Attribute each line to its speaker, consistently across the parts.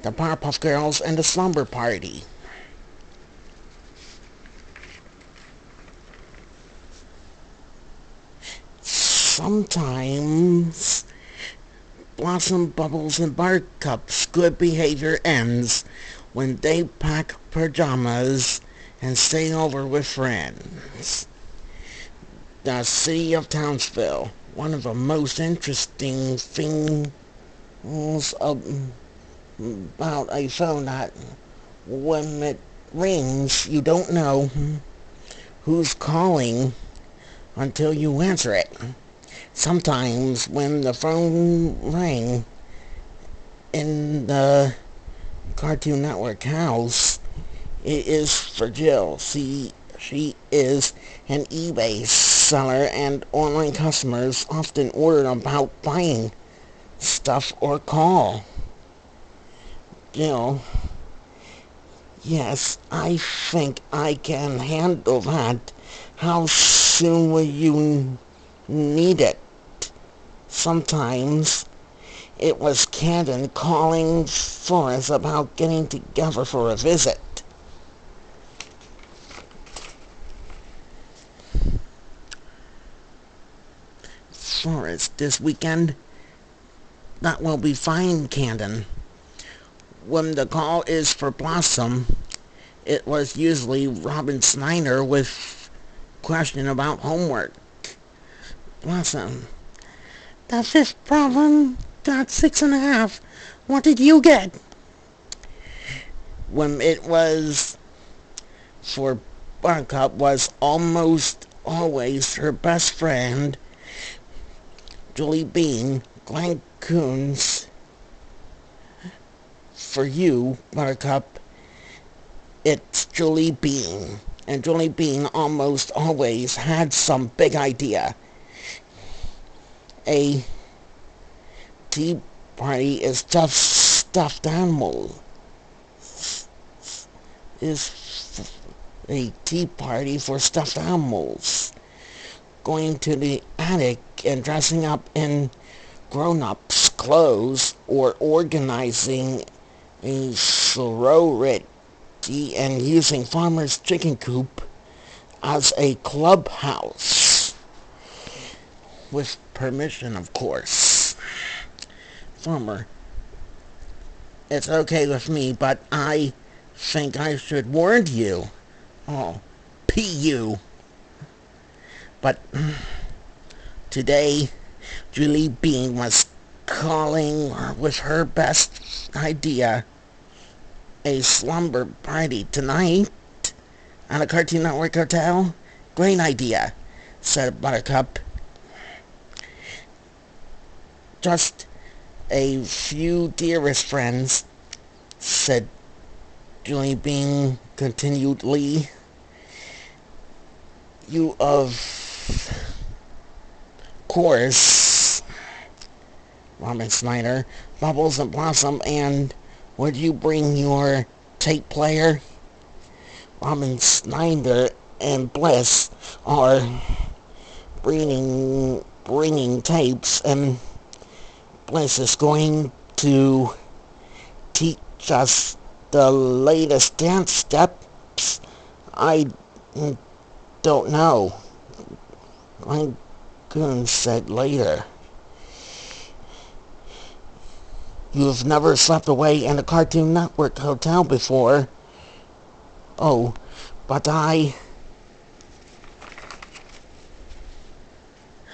Speaker 1: the Powerpuff Girls and the Slumber Party. Sometimes Blossom, Bubbles, and Buttercup's good behavior ends when they pack pajamas and stay over with friends. The city of Townsville, one of the most interesting things about a phone that when it rings, you don't know who's calling until you answer it. Sometimes when the phone rang in the Cartoon Network house, it is for Jill. She is an eBay seller and online customers often order about buying stuff or call. Jill, yes, I think I can handle that. How soon will you need it? Sometimes it was Camden calling for us about getting together for a visit. Forest this weekend? That will be fine, Camden. When the call is for Blossom, it was usually Robin Snyder with question about homework. Blossom, the fifth problem got 6.5. What did you get? When it was for Buttercup was almost always her best friend, Julie Bean, Glenn Coons. For you, Buttercup, it's Julie Bean. And Julie Bean almost always had some big idea. A tea party is just stuffed animal. Is a tea party for stuffed animals. Going to the attic and dressing up in grown-ups' clothes or organizing a sorority and using Farmer's Chicken Coop as a clubhouse. With permission, of course. Farmer, it's okay with me, but I think I should warn you. Oh, P.U. But today, Julie Bean was calling with her best idea. A slumber party tonight at a Cartoon Network hotel? Great idea, said Buttercup. Just a few dearest friends, said Julie Bean continually. You of course, Robin Snyder, Bubbles and Blossom, and would you bring your tape player? Robin Snyder and Bliss are bringing tapes, and Bliss is going to teach us the latest dance steps. I don't know. Glenn Coons said later. You've never slept away in a Cartoon Network hotel before. Oh, but I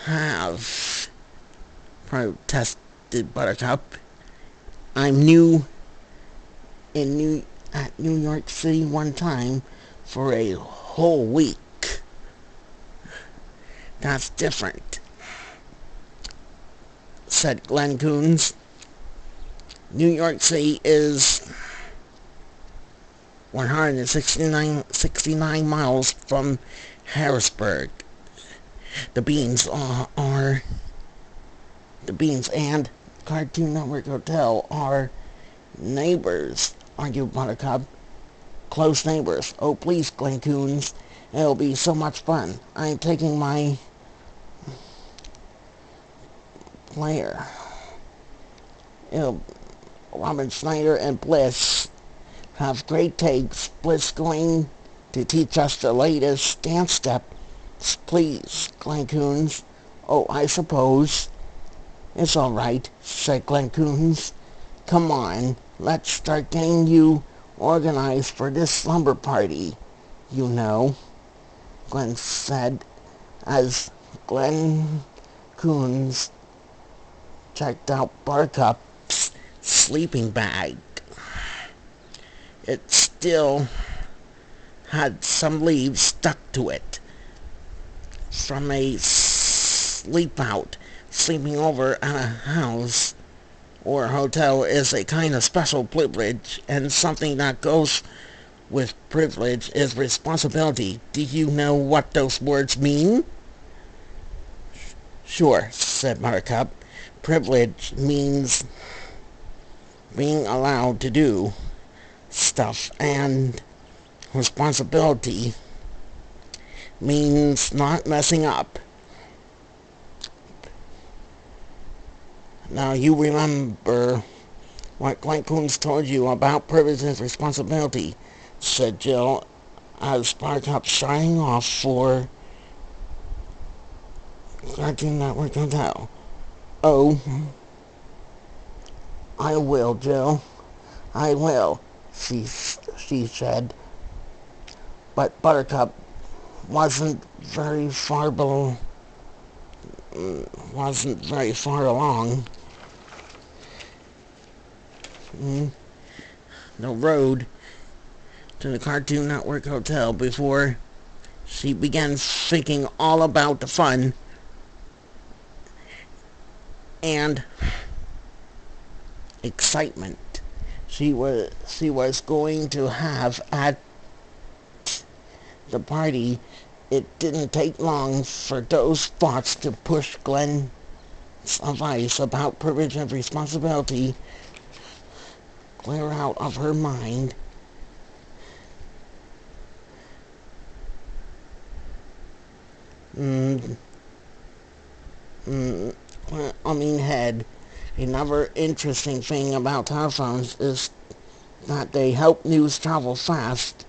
Speaker 1: have, protested Buttercup. I'm new at New York City one time for a whole week. That's different, said Glenn Coons. New York City is 169 miles from Harrisburg. The Beans and Cartoon Network Hotel are neighbors, argued Buttercup. Close neighbors. Oh, please, Glenn Coons. It'll be so much fun. I'm taking my player. Robin Snyder and Bliss have great takes. Bliss going to teach us the latest dance step. Please, Glenn Coons. Oh, I suppose. It's all right, said Glenn Coons. Come on, let's start getting you organized for this slumber party. You know, Glenn said as Glenn Coons checked out Buttercup's sleeping bag. It still had some leaves stuck to it from a sleep out. Sleeping over at a house or hotel is a kind of special privilege, and something that goes with privilege is responsibility. Do you know what those words mean? Sure, said Buttercup. Privilege means being allowed to do stuff, and responsibility means not messing up. Now you remember what Glenn Coons told you about privilege and responsibility, said Jill as Buttercup shining off for Cartoon Network Hotel. Oh, I will, Jill. I will, she said. But Buttercup wasn't very far along the road to the Cartoon Network Hotel before she began thinking all about the fun and excitement she was going to have at the party. It didn't take long for those thoughts to push Glenn's advice about privilege and responsibility clear out of her mind. Head. Another interesting thing about telephones is that they help news travel fast,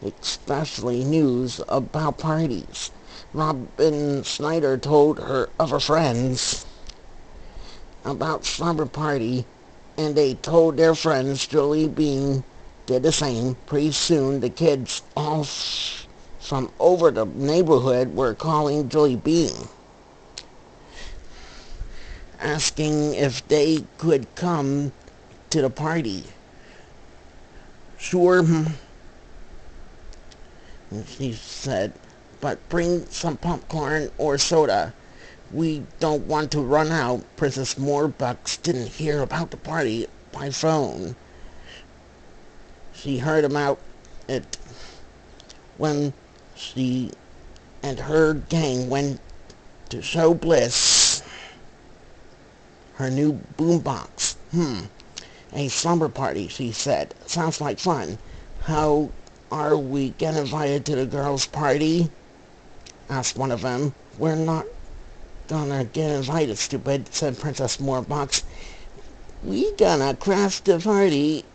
Speaker 1: especially news about parties. Robin Snyder told her other friends about slumber party, and they told their friends. Julie Bean did the same. Pretty soon the kids all from over the neighborhood were calling Julie Bean, asking if they could come to the party. Sure, she said, but bring some popcorn or soda. We don't want to run out. Princess Moorbucks didn't hear about the party by phone. She heard about it when she and her gang went to show Bliss her new boombox. A slumber party, she said. Sounds like fun. How are we getting invited to the girls' party? Asked one of them. We're not gonna get invited, stupid, said Princess Moorbox. We gonna crash the party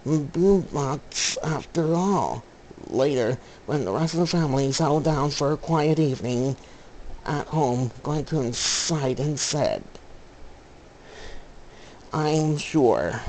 Speaker 1: boombox after all. Later, when the rest of the family settled down for a quiet evening at home, Glenn Coons sighed and said, I'm sure